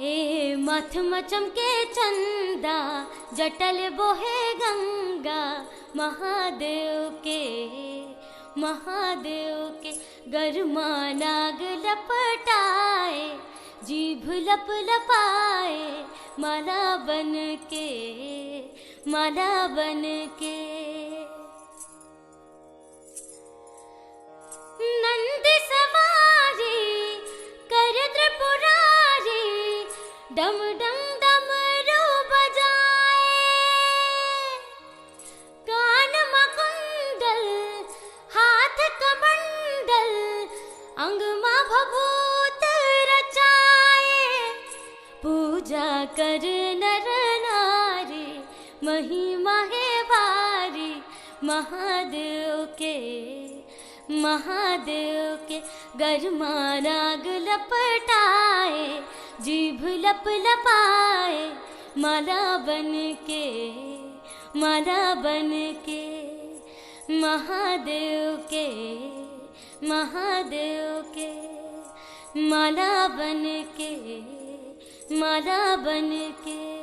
ए मथम चमके चंदा, जटल बोहे गंगा, महादेव के गरमा नाग लपटाए, जीभ लप लपाए, माला बन के, माला बन के। नंदी सवारी कर त्रिपुरारी, डम डम डमरू बजाए, कान मकुंडल हाथ कमंडल, अंग में भभूत रचाए, पूजा कर नर नारी, महिमा है भारी, महादेव के गरमा नाग लपटाए, जीभ लप लपाए, माला बन के, माला बन के। महादेव के माला बन के, माला बन के।